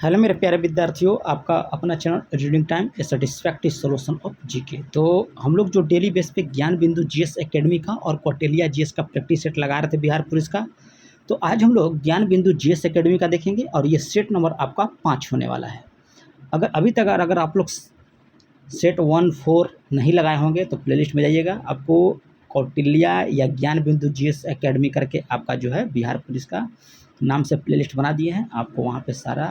Hello मेरे प्यारे विद्यार्थियों, आपका अपना channel reading time A satisfactory solution of GK. तो हम लोग जो डेली बेस पे ज्ञान बिंदु जीएस एकेडमी का और कौटिल्या जीएस का प्रैक्टिस सेट लगा रहे थे बिहार पुलिस का, तो आज हम लोग ज्ञान बिंदु जीएस एकेडमी का देखेंगे और ये सेट नंबर आपका 5 होने वाला है। अगर अभी तक अगर आप लोग सेट 1, 4 नहीं लगाए होंगे तो प्लेलिस्ट में जाइएगा, आपको कौटिल्या या ज्ञान बिंदु जीएस एकेडमी करके आपका जो है बिहार पुलिस का नाम से प्लेलिस्ट बना दिए हैं। आपको वहाँ पे सारा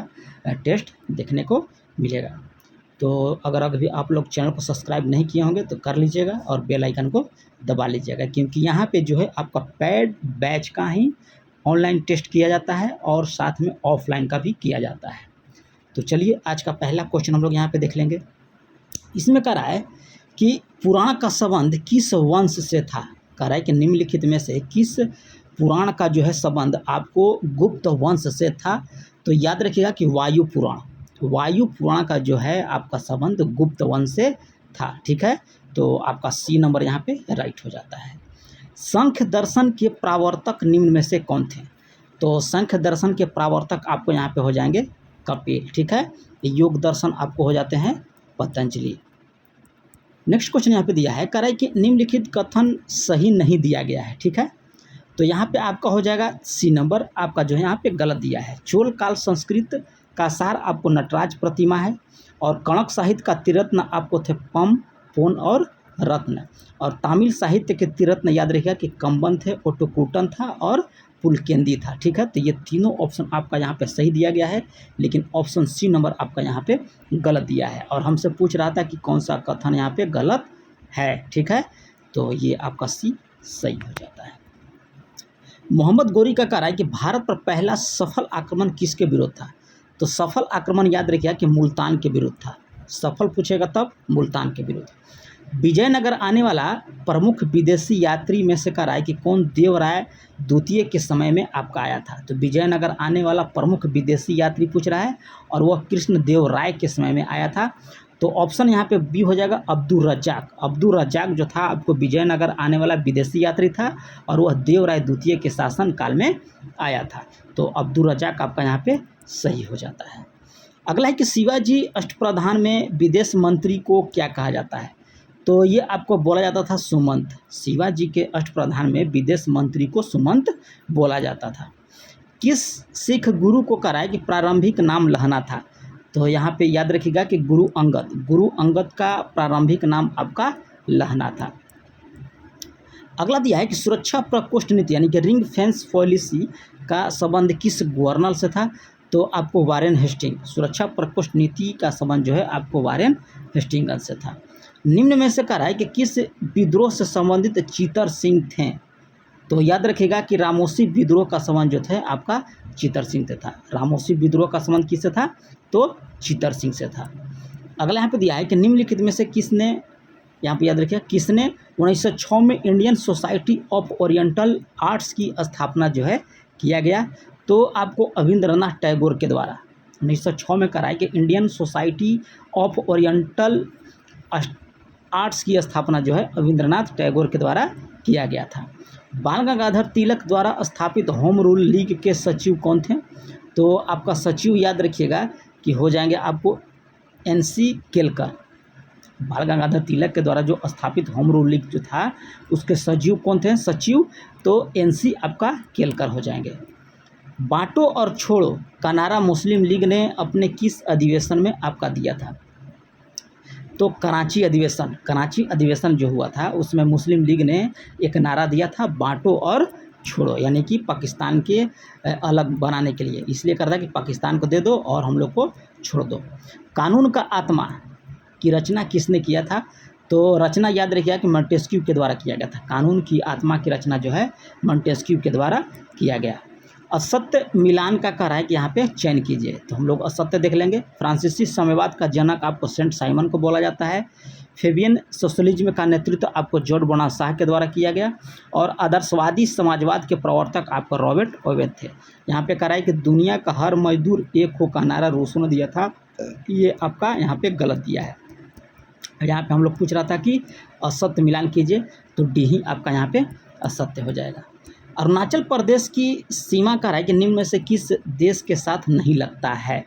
टेस्ट देखने को मिलेगा। तो अगर अभी आप लोग चैनल को सब्सक्राइब नहीं किए होंगे तो कर लीजिएगा और बेल आइकन को दबा लीजिएगा, क्योंकि यहाँ पे जो है आपका पेड बैच का ही ऑनलाइन टेस्ट किया जाता है और साथ में ऑफलाइन का भी किया जाता है। तो चलिए आज का पहला क्वेश्चन हम लोग यहाँ पे देख लेंगे। इसमें कह रहा है कि पुराण का संबंध किस वंश से था। कह रहा है कि निम्नलिखित में से किस पुराण का जो है संबंध आपको गुप्त वंश से था। तो याद रखिएगा कि वायु पुराण का जो है आपका संबंध गुप्त वंश से था। ठीक है, तो आपका सी नंबर यहाँ पे राइट हो जाता है। संख्य दर्शन के प्रावर्तक निम्न में से कौन थे। तो संख्य दर्शन के प्रावर्तक आपको यहाँ पे हो जाएंगे कपिल। ठीक है, योग दर्शन आपको हो जाते हैं पतंजलि। नेक्स्ट क्वेश्चन यहाँ पे दिया है, कह रहा है कि निम्नलिखित कथन सही नहीं दिया गया है। ठीक है, तो यहाँ पे आपका हो जाएगा सी नंबर, आपका जो है यहाँ पे गलत दिया है। चोल काल संस्कृत का सार आपको नटराज प्रतिमा है और कणक साहित्य का त्रिरत्न आपको थे पम, पोन और रत्न। और तमिल साहित्य के त्रिरत्न याद रखिएगा कि कंबन थे, ओटोकूटन था और पुलकेंदी था। ठीक है, तो ये तीनों ऑप्शन आपका यहाँ पे सही दिया गया है, लेकिन ऑप्शन सी नंबर आपका यहाँ पे गलत दिया है और हमसे पूछ रहा था कि कौन सा कथन यहाँ पे गलत है। ठीक है, तो ये आपका सी सही हो जाता है। मोहम्मद गोरी का कह रहा है कि भारत पर पहला सफल आक्रमण किसके विरुद्ध था। तो सफल आक्रमण याद रखिएगा कि मुल्तान के विरुद्ध था। सफल पूछेगा तब मुल्तान के विरुद्ध। विजयनगर आने वाला प्रमुख विदेशी यात्री में से कह रहा है कि कौन देवराय द्वितीय के समय में आपका आया था। तो विजयनगर आने वाला प्रमुख विदेशी यात्री पूछ रहा है और वह कृष्ण देव राय के समय में आया था। तो ऑप्शन यहाँ पे बी हो जाएगा अब्दुल रज्जाक। अब्दुल रज्जाक जो था आपको विजयनगर आने वाला विदेशी यात्री था और वह देवराय द्वितीय के शासन काल में आया था। तो अब्दुल रज्जाक आपका यहाँ पे सही हो जाता है। अगला है कि शिवाजी अष्टप्रधान में विदेश मंत्री को क्या कहा जाता है। तो ये आपको बोला जाता था सुमंत। शिवाजी के अष्टप्रधान में विदेश मंत्री को सुमंत बोला जाता था। किस सिख गुरु को कहा है कि प्रारंभिक नाम लहना था। तो यहाँ पे याद रखिएगा कि गुरु अंगद का प्रारंभिक नाम आपका लहना था। अगला दिया है कि सुरक्षा प्रकोष्ठ नीति यानी कि रिंग फेंस पॉलिसी का संबंध किस गवर्नर से था। तो आपको वारेन हेस्टिंग। सुरक्षा प्रकोष्ठ नीति का संबंध जो है आपको वारेन हेस्टिंग्स से था। निम्न में से कह रहा है कि किस विद्रोह से संबंधित चीतर सिंह थे। तो याद रखिएगा कि रामोसी विद्रोह का संबंध जो था आपका चीतर सिंह से था। रामोसी विद्रोह का संबंध किससे था। तो चीतर सिंह से था। अगला यहाँ पे दिया है कि निम्नलिखित में से किसने, यहाँ पे याद रखिएगा किसने 1906 में Indian society of oriental arts की स्थापना जो है किया गया। तो आपको अविंद्रनाथ टैगोर के द्वारा 1906 में कराया कि Indian society of oriental arts की स्थापना जो है अविंद्रनाथ टैगोर के द्वारा किया गया था। बाल गंगाधर तिलक द्वारा स्थापित होम रूल लीग के सचिव कौन थे। तो आपका सचिव याद रखिएगा कि हो जाएंगे आपको एनसी केलकर। बाल गंगाधर तिलक के द्वारा जो स्थापित होम रूल लीग जो था उसके सचिव कौन थे। सचिव तो एनसी आपका केलकर हो जाएंगे। बांटो और छोड़ो का नारा मुस्लिम लीग ने अपने किस अधिवेशन में आपका दिया था। तो कराची अधिवेशन जो हुआ था उसमें मुस्लिम लीग ने एक नारा दिया था, बांटो और छोड़ो, यानी कि पाकिस्तान के अलग बनाने के लिए। इसलिए कर रहा है कि पाकिस्तान को दे दो और हम लोग को छोड़ दो। कानून का आत्मा की रचना किसने किया था। तो रचना याद रखिएगा कि मॉन्टेस्क्यू के द्वारा किया गया था। कानून की आत्मा की रचना जो है मॉन्टेस्क्यू के द्वारा किया गया। असत्य मिलान का कह रहा है कि यहाँ पे चयन कीजिए। तो हम लोग असत्य देख लेंगे। फ्रांसीसी साम्यवाद का जनक आपको सेंट साइमन को बोला जाता है। फेबियन सोशलिज्म का नेतृत्व आपको जॉर्ज बर्नार्ड शॉ के द्वारा किया गया और आदर्शवादी समाजवाद के प्रवर्तक आपको रॉबर्ट ओवेन थे। यहाँ पे कह रहा है कि दुनिया का हर मजदूर एक हो का नारा रूसों ने दिया था। ये आपका यहाँ पे गलत दिया है। यहाँ पे हम लोग पूछ रहा था कि असत्य मिलान कीजिए, तो डी ही आपका यहाँ पे असत्य हो जाएगा। अरुणाचल प्रदेश की सीमा का है कि निम्न में से किस देश के साथ नहीं लगता है।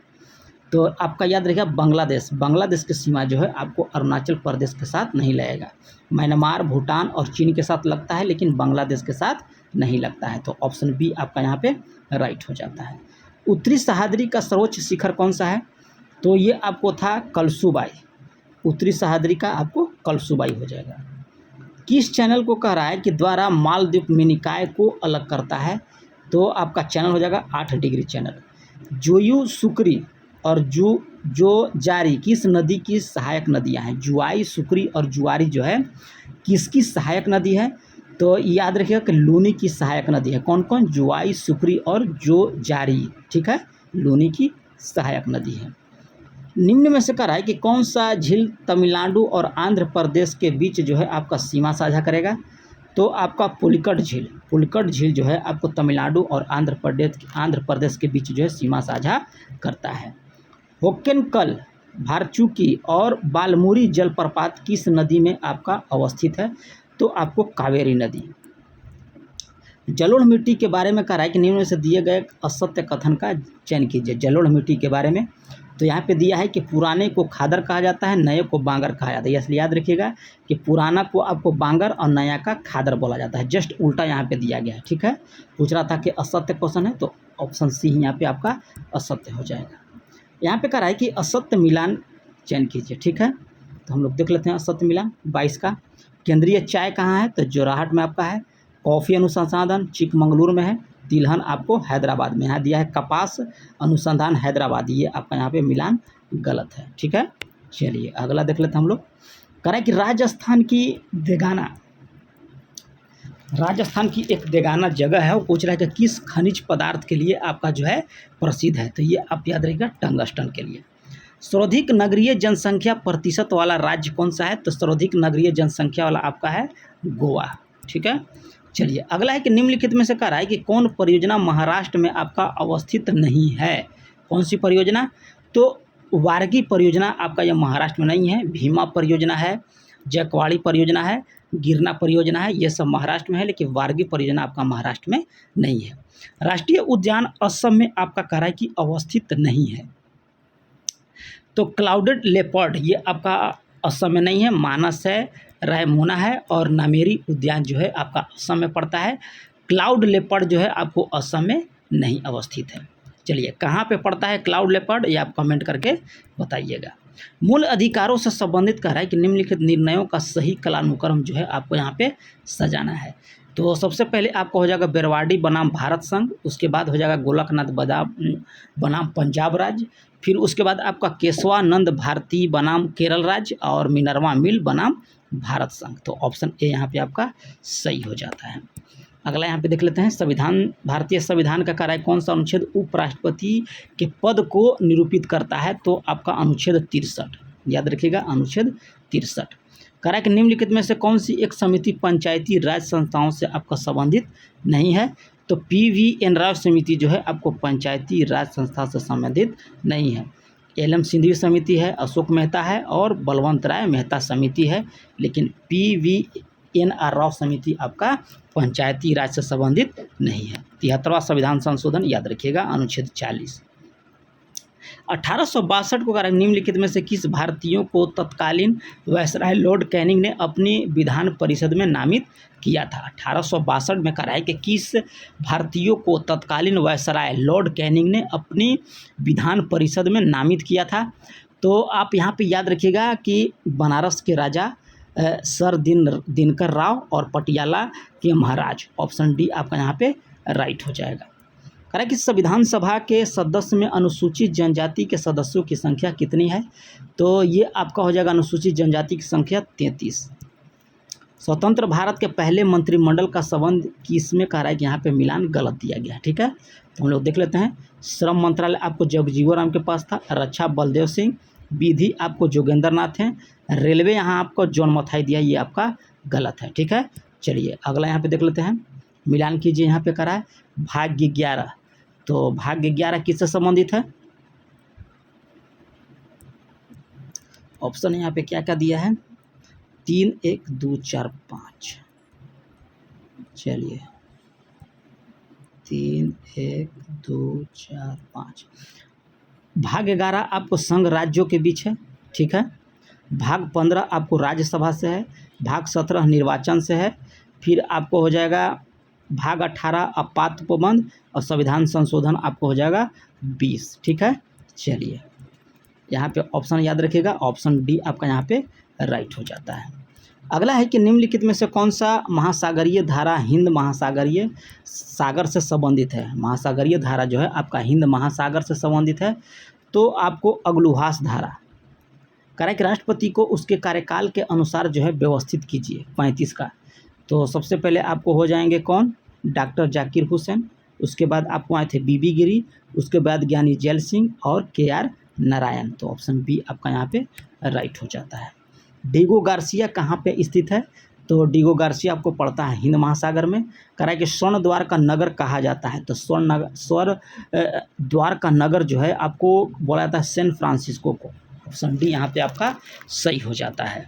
तो आपका याद रखिएगा बांग्लादेश, बांग्लादेश की सीमा जो है आपको अरुणाचल प्रदेश के साथ नहीं लगेगा। म्यांमार, भूटान और चीन के साथ लगता है, लेकिन बांग्लादेश के साथ नहीं लगता है। तो ऑप्शन बी आपका यहाँ पे राइट हो जाता है। उत्तरी सह्याद्री का सर्वोच्च शिखर कौन सा है? तो ये आपको था कलसुबाई। उत्तरी सह्याद्री का आपको कलसुबाई हो जाएगा। किस चैनल को कह रहा है कि द्वारा मालदीव मिनिकाय को अलग करता है? तो आपका चैनल हो जाएगा 8 डिग्री चैनल। जोयू, सुकरी और जो जारी किस नदी की सहायक नदियां हैं? जुआई, सुकरी और जुआरी जो है किसकी सहायक नदी है? तो याद रखिएगा कि लूनी की सहायक नदी है। कौन कौन? जुआई, सुकरी और जो जारी, ठीक है, लूनी की सहायक नदी है। निम्न में से कह रहा है कि कौन सा झील तमिलनाडु और आंध्र प्रदेश के बीच जो है आपका सीमा साझा करेगा? तो आपका पुलिकट झील, पुलिकट झील जो है आपको तमिलनाडु और आंध्र प्रदेश के बीच जो है सीमा साझा करता है। होक्केनकल, भारचुकी और बालमुरी जलप्रपात किस नदी में आपका अवस्थित है? तो आपको कावेरी नदी। जलोढ़ मिट्टी के बारे में कह रहा है कि निम्न में से दिए गए असत्य कथन का चयन कीजिए। जलोढ़ मिट्टी के बारे में तो यहाँ पे दिया है कि पुराने को खादर कहा जाता है, नए को बांगर कहा जाता है। इसलिए याद रखिएगा कि पुराना को आपको बांगर और नया का खादर बोला जाता है। जस्ट उल्टा यहाँ पे दिया गया है, ठीक है। पूछ रहा था कि असत्य क्वेश्चन है, तो ऑप्शन सी ही यहाँ पे आपका असत्य हो जाएगा। यहाँ पे कह रहा है कि असत्य मिलान चयन कीजिए, ठीक है। तो हम लोग देख लेते हैं असत्य मिलान 22 का। केंद्रीय चाय कहाँ है? तो जोराहट में आपका है। कॉफ़ी अनुसंधान चिकमंगलुर में है। तिलहन आपको हैदराबाद में यहाँ दिया है। कपास अनुसंधान हैदराबाद, ये आपका यहाँ पे मिलान गलत है, ठीक है। चलिए अगला देख लेते हैं हम लोग। कह रहा है कि राजस्थान की एक देगाना जगह है, वो पूछ रहा है कि किस खनिज पदार्थ के लिए आपका जो है प्रसिद्ध है? तो ये आप याद रखिएगा टंगस्टन के लिए। सर्वाधिक नगरीय जनसंख्या प्रतिशत वाला राज्य कौन सा है? तो सर्वाधिक नगरीय जनसंख्या वाला आपका है गोवा, ठीक है। चलिए अगला है कि निम्नलिखित में से कह रहा है कि कौन परियोजना महाराष्ट्र में आपका अवस्थित नहीं है? कौन सी परियोजना? तो वारगी परियोजना आपका यह महाराष्ट्र में नहीं है। भीमा परियोजना है, जयकवाड़ी परियोजना है, गिरना परियोजना है, ये सब महाराष्ट्र में है, लेकिन वारगी परियोजना आपका महाराष्ट्र में नहीं है। राष्ट्रीय उद्यान असम में आपका कह रहा है कि अवस्थित नहीं है। तो क्लाउडेड लेपर्ड ये आपका असम में नहीं है। मानस है, रायमोना है और नामेरी उद्यान जो है आपका असम में पड़ता है। क्लाउड लेपर्ड जो है आपको असम में नहीं अवस्थित है। चलिए कहाँ पे पड़ता है क्लाउड लेपर्ड, ये आप कमेंट करके बताइएगा। मूल अधिकारों से संबंधित कह रहा है कि निम्नलिखित निर्णयों का सही कालानुक्रम जो है आपको यहाँ पे सजाना है। तो सबसे पहले आपका हो जाएगा बेरवाडी बनाम भारत संघ, उसके बाद हो जाएगा गोलकनाथ बनाम पंजाब राज्य, फिर उसके बाद आपका केशवानंद भारती बनाम केरल राज्य और मिनर्वा मिल बनाम भारत संघ। तो ऑप्शन ए यहाँ पे आपका सही हो जाता है। अगला यहाँ पे देख लेते हैं संविधान, भारतीय संविधान का कार्य कौन सा अनुच्छेद उपराष्ट्रपति के पद को निरूपित करता है? तो आपका अनुच्छेद 63, याद रखिएगा अनुच्छेद 63। कार्य के निम्नलिखित में से कौन सी एक समिति पंचायती राज संस्थाओं से आपका संबंधित नहीं है? तो PVN राव समिति जो है आपको पंचायती राज संस्था से संबंधित नहीं है। LM सिंघवी समिति है, अशोक मेहता है और बलवंत राय मेहता समिति है, लेकिन PVNR राव समिति आपका पंचायती राज से संबंधित नहीं है। 73वां संविधान संशोधन याद रखिएगा अनुच्छेद 40। 1862 को कारण निम्नलिखित में से किस भारतीयों को तत्कालीन वायसराय लॉर्ड कैनिंग ने अपनी विधान परिषद में नामित किया था? 1862 में कहा है कि किस भारतीयों को तत्कालीन वायसराय लॉर्ड कैनिंग ने अपनी विधान परिषद में नामित किया था? तो आप यहाँ पे याद रखिएगा कि बनारस के राजा सर दिनकर राव और पटियाला के महाराज। ऑप्शन डी आपका यहाँ पे राइट हो जाएगा। कह रहा है कि संविधान सभा के सदस्य में अनुसूचित जनजाति के सदस्यों की संख्या कितनी है? तो ये आपका हो जाएगा अनुसूचित जनजाति की संख्या 33। स्वतंत्र भारत के पहले मंत्रिमंडल का संबंध किसमें कह रहा है कि यहाँ पे मिलान गलत दिया गया है, ठीक है। तो हम लोग देख लेते हैं। श्रम मंत्रालय आपको जगजीवन राम के पास था, रक्षा बलदेव सिंह, विधि आपको जोगेंद्र नाथ हैं, रेलवे यहाँ आपको जॉन मथाई दिया, ये आपका गलत है, ठीक है। चलिए अगला यहाँ पे देख लेते हैं। मिलान कीजिए, यहाँ पे कह रहा है भाग्य 11। तो भाग्य 11 किससे संबंधित है? ऑप्शन यहाँ पे क्या क्या दिया है? 3 1 2 4 5। चलिए 3 1 2 4 5। भाग 11 आपको संघ राज्यों के बीच है, ठीक है। भाग 15 आपको राज्यसभा से है, भाग 17 निर्वाचन से है, फिर आपको हो जाएगा भाग 18 आपात उपबंध और संविधान संशोधन आपको हो जाएगा 20, ठीक है। चलिए यहाँ पे ऑप्शन याद रखिएगा, ऑप्शन डी आपका यहाँ पे राइट हो जाता है। अगला है कि निम्नलिखित में से कौन सा महासागरीय धारा हिंद महासागरीय सागर से संबंधित है। महासागरीय धारा जो है आपका हिंद महासागर से संबंधित है। तो आपको अग्लुहास धारा कह रहा है कि राष्ट्रपति को उसके कार्यकाल के अनुसार जो है व्यवस्थित कीजिए 35 का। तो सबसे पहले आपको हो जाएंगे कौन, डॉक्टर जाकिर हुसैन, उसके बाद आपको आए थे बीबी गिरी, उसके बाद ज्ञानी जैल सिंह और KR नारायण। तो ऑप्शन बी आपका यहाँ पे राइट हो जाता है। डिगो गार्सिया कहाँ पे स्थित है। तो डिगो गार्सिया आपको पड़ता है हिंद महासागर में। कह रहा है कि स्वर्ण द्वार का नगर कहा जाता है। तो स्वर्ण द्वार का नगर जो है आपको बोला जाता है सैन फ्रांसिस्को को। ऑप्शन डी यहाँ पे आपका सही हो जाता है।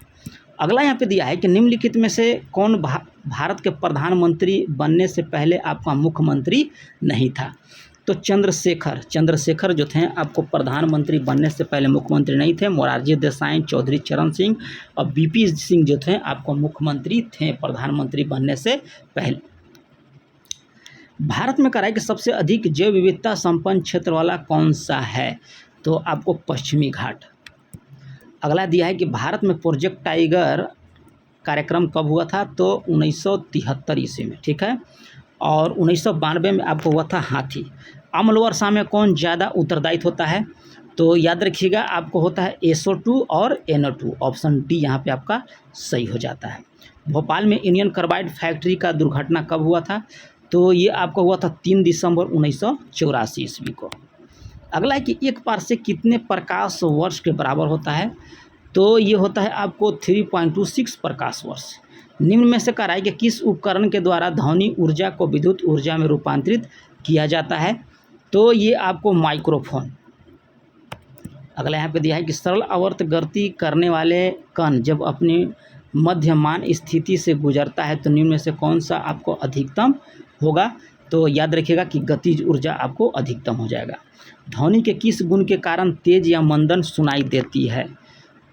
अगला यहाँ पे दिया है कि निम्नलिखित में से कौन भारत के प्रधानमंत्री बनने से पहले आपका मुख्यमंत्री नहीं था। तो चंद्रशेखर जो थे आपको प्रधानमंत्री बनने से पहले मुख्यमंत्री नहीं थे। मोरारजी देसाई, चौधरी चरण सिंह और BP सिंह जो थे आपको मुख्यमंत्री थे प्रधानमंत्री बनने से पहले। भारत में कह रहा है कि सबसे अधिक जैव विविधता संपन्न क्षेत्र वाला कौन सा है। तो आपको पश्चिमी घाट। अगला दिया है कि भारत में प्रोजेक्ट टाइगर कार्यक्रम कब हुआ था। तो 1973 ईस्वी में, ठीक है। और 1992 में आपको हुआ था हाथी। अम्ल वर्षा में कौन ज़्यादा उत्तरदायित्व होता है। तो याद रखिएगा आपको होता है SO2 और NO2। ऑप्शन डी यहाँ पे आपका सही हो जाता है। भोपाल में इंडियन कार्बाइड फैक्ट्री का दुर्घटना कब हुआ था। तो ये आपको हुआ था 3 दिसंबर 1984 ईस्वी को। अगला है कि एक पारसेक कितने प्रकाश वर्ष के बराबर होता है। तो ये होता है आपको 3.26 प्रकाश वर्ष। निम्न में से कह रहा है कि किस उपकरण के द्वारा ध्वनि ऊर्जा को विद्युत ऊर्जा में रूपांतरित किया जाता है। तो ये आपको माइक्रोफोन। अगला यहाँ पे दिया है कि सरल आवर्त गति करने वाले कण जब अपनी मध्यमान स्थिति से गुजरता है तो निम्न में से कौन सा आपको अधिकतम होगा। तो याद रखिएगा कि गतिज ऊर्जा आपको अधिकतम हो जाएगा। ध्वनि के किस गुण के कारण तेज या मंदन सुनाई देती है।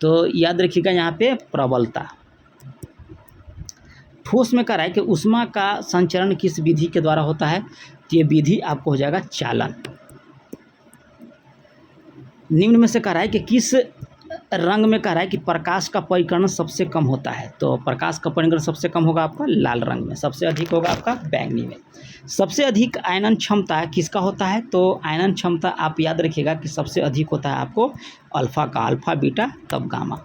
तो याद रखिएगा यहाँ पे प्रबलता। ठोस में कह रहा है कि ऊष्मा का संचरण किस विधि के द्वारा होता है। तो ये विधि आपको हो जाएगा चालन। निम्न में से कह रहा है कि किस रंग में कह रहा है कि प्रकाश का परिकर्ण सबसे कम होता है। तो प्रकाश का परिकर्ण सबसे कम होगा आपका लाल रंग में, सबसे अधिक होगा आपका बैंगनी में। सबसे अधिक आयनन क्षमता किसका होता है। तो आयनन क्षमता आप याद रखिएगा कि सबसे अधिक होता है आपको अल्फा का, अल्फा बीटा तब गामा।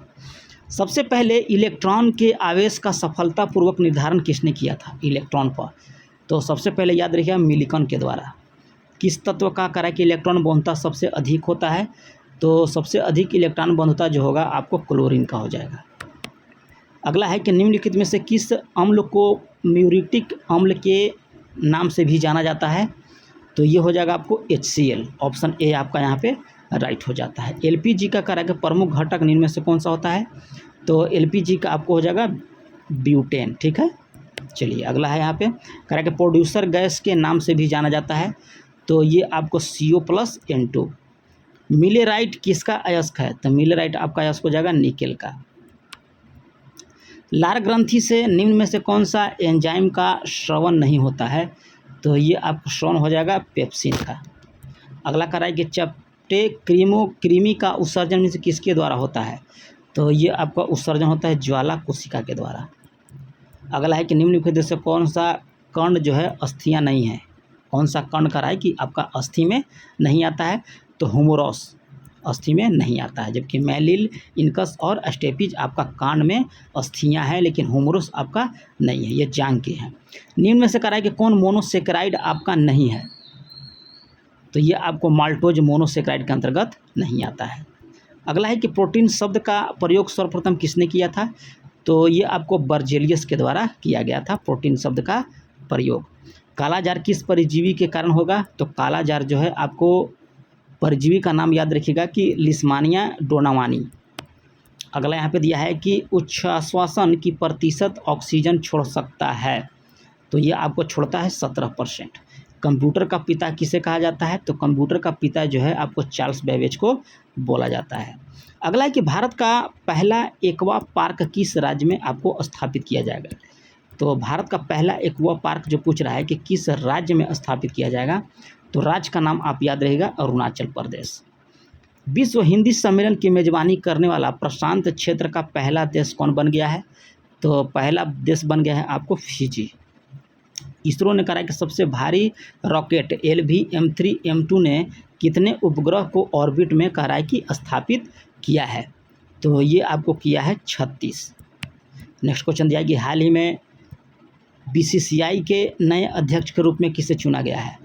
सबसे पहले इलेक्ट्रॉन के आवेश का सफलतापूर्वक निर्धारण किसने किया था इलेक्ट्रॉन पर। तो सबसे पहले याद रखिएगा मिलिकन के द्वारा। किस तत्व का कह रहा है कि इलेक्ट्रॉन बंधुता सबसे अधिक होता है। तो सबसे अधिक इलेक्ट्रॉन बंधुता जो होगा आपको क्लोरीन का हो जाएगा। अगला है कि निम्नलिखित में से किस अम्ल को म्यूरिटिक अम्ल के नाम से भी जाना जाता है। तो ये हो जाएगा आपको HCl। ऑप्शन ए आपका यहाँ पे राइट हो जाता है। LPG का कह रहा है कि प्रमुख घटक निम्न में से कौन सा होता है। तो LPG का आपको हो जाएगा ब्यूटेन, ठीक है। चलिए अगला है यहाँ पे कह रहा है कि प्रोड्यूसर गैस के नाम से भी जाना जाता है। तो ये आपको CO+N2। मिलेराइट किसका अयस्क है। तो मिलेराइट आपका अयस्क हो जाएगा निकेल का। लार ग्रंथि से निम्न में से कौन सा एंजाइम का श्रवण नहीं होता है। तो ये आपको श्रवण हो जाएगा पेप्सिन का। अगला कह रहा है कि चपटे कृमि का उत्सर्जन में से किसके द्वारा होता है। तो ये आपका उत्सर्जन होता है ज्वाला कोशिका के द्वारा। अगला है कि निम्नलिखित से कौन सा कण जो है अस्थियाँ नहीं है। कौन सा कण कह रहा है कि आपका अस्थि में नहीं आता है। तो हुमोरस अस्थि में नहीं आता है, जबकि मैलिल, इनकस और स्टेपिज आपका कांड में अस्थियाँ हैं, लेकिन हुमोरस आपका नहीं है, ये जांग के हैं। निम्न में से कह रहा है कि कौन मोनोसेकेराइड आपका नहीं है। तो ये आपको माल्टोज मोनोसेकेराइड के अंतर्गत नहीं आता है। अगला है कि प्रोटीन शब्द का प्रयोग सर्वप्रथम किसने किया था। तो ये आपको बर्जेलियस के द्वारा किया गया था प्रोटीन शब्द का प्रयोग। काला जार किस परजीवी के कारण होगा। तो काला जार जो है आपको परजीवी का नाम याद रखिएगा कि लिस्मानिया डोनावानी। अगला यहाँ पे दिया है कि उच्छ्वासन की प्रतिशत ऑक्सीजन छोड़ सकता है। तो ये आपको छोड़ता है 17%। कंप्यूटर का पिता किसे कहा जाता है? तो कंप्यूटर का पिता जो है आपको चार्ल्स बेबेज को बोला जाता है। अगला है कि भारत का पहला एक्वा पार्क किस राज्य में आपको स्थापित किया जाएगा? तो भारत का पहला एक्वा पार्क जो पूछ रहा है कि किस राज्य में स्थापित किया जाएगा, तो राज्य का नाम आप याद रहेगा अरुणाचल प्रदेश। विश्व हिंदी सम्मेलन की मेजबानी करने वाला प्रशांत क्षेत्र का पहला देश कौन बन गया है? तो पहला देश बन गया है आपको फिजी। इसरो ने कहा कि सबसे भारी रॉकेट LV-M3 M2 ने कितने उपग्रह को ऑर्बिट में कहा कि स्थापित किया है? तो ये आपको किया है 36। नेक्स्ट क्वेश्चन दिया कि हाल ही में BCCI के नए अध्यक्ष के रूप में किसे चुना गया है?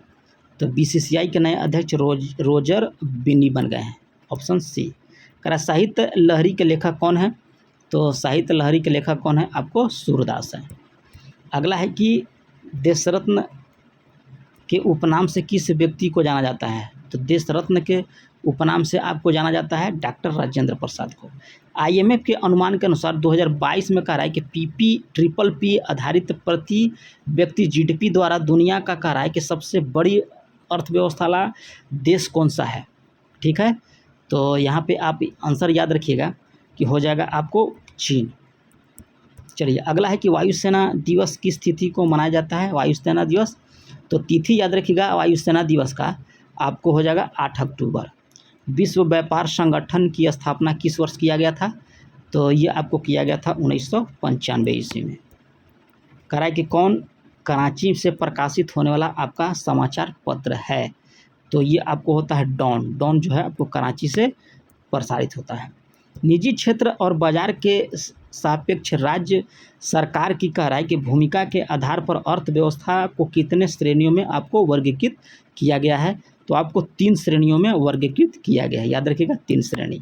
तो BCCI के नए अध्यक्ष रोजर बिन्नी बन गए हैं, ऑप्शन सी। करा साहित्य लहरी के लेखक कौन है? तो साहित्य लहरी के लेखक कौन है? आपको सूरदास है। अगला है कि देश रत्न के उपनाम से किस व्यक्ति को जाना जाता है? तो देश रत्न के उपनाम से आपको जाना जाता है डॉक्टर राजेंद्र प्रसाद को। IMF के अनुमान के अनुसार 2022 में कहा है कि PPPP आधारित प्रति व्यक्ति GDP द्वारा दुनिया का कहा है कि सबसे बड़ी अर्थव्यवस्था वाला देश कौन सा है? ठीक है, तो यहाँ पे आप आंसर याद रखिएगा कि हो जाएगा आपको चीन। चलिए अगला है कि वायुसेना दिवस किस तिथि को मनाया जाता है? वायुसेना दिवस, तो तिथि याद रखिएगा वायुसेना दिवस का आपको हो जाएगा 8 अक्टूबर। विश्व व्यापार संगठन की स्थापना किस वर्ष किया गया था? तो ये आपको किया गया था 1995 ईस्वी में। करा कि कौन कराची से प्रकाशित होने वाला आपका समाचार पत्र है? तो ये आपको होता है डॉन। डॉन जो है आपको कराची से प्रसारित होता है। निजी क्षेत्र और बाजार के सापेक्ष राज्य सरकार की कह रहा है कि भूमिका के आधार पर अर्थव्यवस्था को कितने श्रेणियों में आपको वर्गीकृत किया गया है? तो आपको 3 श्रेणियों में वर्गीकृत किया गया है, याद रखिएगा 3 श्रेणी।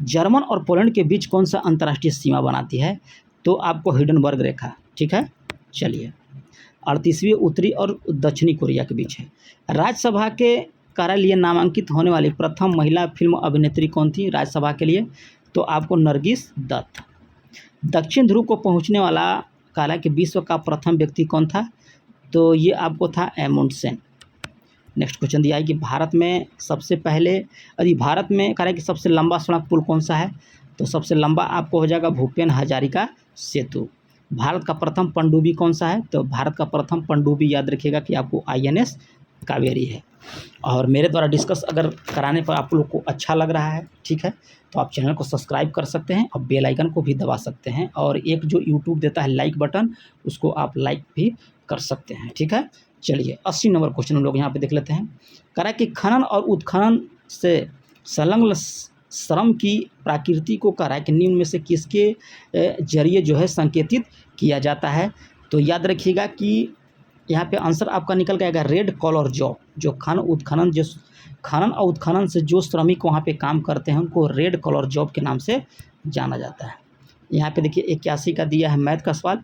जर्मन और पोलैंड के बीच कौन सा अंतर्राष्ट्रीय सीमा बनाती है? तो आपको हिंडनबर्ग रेखा। ठीक है, चलिए 38वीं उत्तरी और दक्षिणी कोरिया के बीच है। राज्यसभा के कार्य लिए नामांकित होने वाली प्रथम महिला फिल्म अभिनेत्री कौन थी राज्यसभा के लिए? तो आपको नरगिस दत्त। दक्षिण ध्रुव को पहुंचने वाला कहा कि विश्व का प्रथम व्यक्ति कौन था? तो ये आपको था एमुंडसेन। नेक्स्ट क्वेश्चन दिया है कि भारत में कहा कि सबसे लंबा सड़क पुल कौन सा है? तो सबसे लंबा आपको हो जाएगा भूपेन हजारिका सेतु। भारत का प्रथम पनडुब्बी कौन सा है? तो भारत का प्रथम पनडुब्बी याद रखिएगा कि आपको INS कावेरी है। और मेरे द्वारा डिस्कस अगर कराने पर आप लोग को अच्छा लग रहा है, ठीक है, तो आप चैनल को सब्सक्राइब कर सकते हैं और बेल आइकन को भी दबा सकते हैं। और एक जो यूट्यूब देता है लाइक बटन, उसको आप लाइक भी कर सकते हैं। ठीक है, चलिए 80 नंबर क्वेश्चन हम लोग यहाँ पे देख लेते हैं। करा कि खनन और उत्खनन से संलग्न श्रम की प्रकृति को कहा है कि निम्न में से किसके जरिए जो है संकेतित किया जाता है? तो याद रखिएगा कि यहाँ पे आंसर आपका निकल के आएगा रेड कॉलर जॉब। जो खनन और उत्खनन से जो श्रमिक वहाँ पे काम करते हैं उनको रेड कॉलर जॉब के नाम से जाना जाता है। यहाँ पे देखिए 81 का दिया है मैथ का सवाल,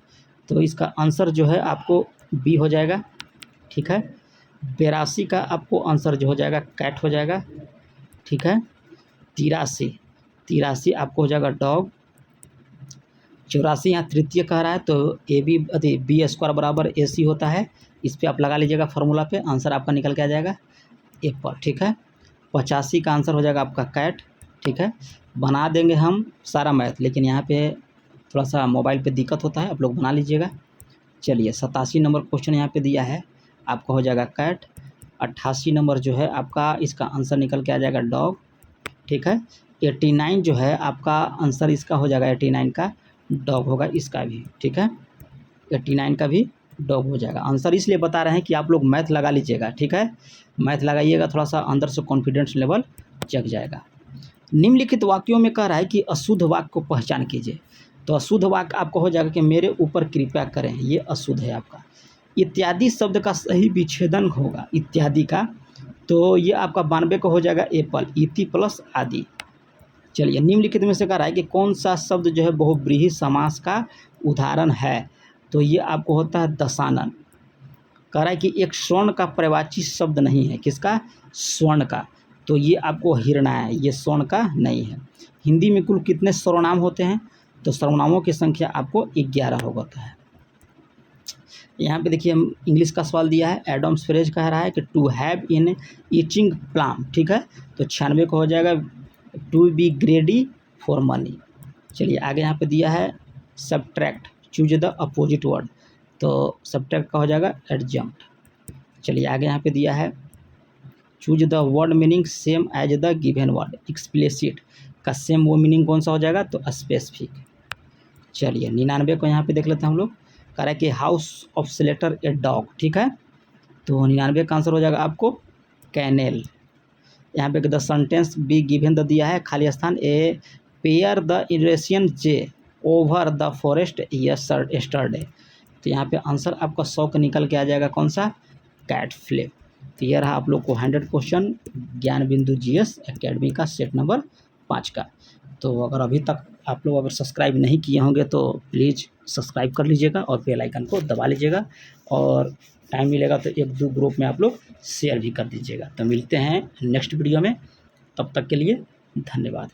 तो इसका आंसर जो है आपको बी हो जाएगा। ठीक है, 82 का आपको आंसर जो हो जाएगा कैट हो जाएगा। ठीक है, 83 आपको हो जाएगा डॉग। 84 यहाँ तृतीय कह रहा है, तो B² बराबर AC होता है। इस पर आप लगा लीजिएगा फार्मूला पे, आंसर आपका निकल के आ जाएगा एप्पल। ठीक है, 85 का आंसर हो जाएगा आपका कैट। ठीक है, बना देंगे हम सारा मैथ, लेकिन यहाँ पे थोड़ा सा मोबाइल पे दिक्कत होता है, आप लोग बना लीजिएगा। चलिए 87 नंबर क्वेश्चन यहाँ पे दिया है, आपका हो जाएगा कैट। 88 नंबर जो है आपका इसका आंसर निकल के आ जाएगा डॉग। ठीक है, 89 जो है आपका आंसर इसका हो जाएगा 89 का डॉग होगा इसका भी। ठीक है, 89 का भी डॉग हो जाएगा। आंसर इसलिए बता रहे हैं कि आप लोग मैथ लगा लीजिएगा। ठीक है, मैथ लगाइएगा, थोड़ा सा अंदर से कॉन्फिडेंस लेवल जग जाएगा। निम्नलिखित वाक्यों में कह रहा है कि अशुद्ध वाक्य को पहचान कीजिए। तो अशुद्ध वाक्य आपको हो जाएगा कि मेरे ऊपर कृपया करें, ये अशुद्ध है आपका। इत्यादि शब्द का सही विच्छेदन होगा इत्यादि का, तो ये आपका 92 का हो जाएगा एप्पल। इति प्लस आदि। चलिए निम्नलिखित में से कह रहा है कि कौन सा शब्द जो है बहुब्रीहि समास का उदाहरण है? तो ये आपको होता है दशानन। कह रहा है कि एक स्वर्ण का पर्यायवाची शब्द नहीं है, किसका? स्वर्ण का। तो ये आपको हिरणा है, ये स्वर्ण का नहीं है। हिंदी में कुल कितने सर्वनाम होते हैं? तो सर्वनामों की संख्या आपको 11 होता है। यहाँ पे देखिए हम इंग्लिश का सवाल दिया है। एडम्स फ्रेज कह रहा है कि to have an itching palm, ठीक है, तो 96 को हो जाएगा to be greedy for money. चलिए आगे यहाँ पे दिया है subtract, choose the opposite word, तो सब्ट्रैक्ट का हो जाएगा एडजम्प्ट। चलिए आगे यहाँ पे दिया है choose the word meaning same as the given word, explicit का सेम वो मीनिंग कौन सा हो जाएगा, तो स्पेसिफिक। चलिए 99 को यहाँ पे देख लेते हैं हम लोग। कह रहा है कि house of Slater a dog, ठीक है, तो 99 का आंसर हो जाएगा आपको कैनेल। यहाँ पे द सेंटेंस बी गिवन द दिया है खाली स्थान, a pair the Eurasian jay over the forest yesterday, तो यहाँ पे आंसर आपका 100 का निकल के आ जाएगा कौन सा, कैट फ्लिप। तो ये रहा आप लोग को 100 क्वेश्चन ज्ञान बिंदु जीएस एकेडमी का सेट नंबर 5 का। तो अगर अभी तक आप लोग अगर सब्सक्राइब नहीं किए होंगे तो प्लीज़ सब्सक्राइब कर लीजिएगा और बेल आइकन को दबा लीजिएगा, और टाइम मिलेगा तो 1-2 ग्रुप में आप लोग शेयर भी कर दीजिएगा। तो मिलते हैं नेक्स्ट वीडियो में, तब तक के लिए धन्यवाद।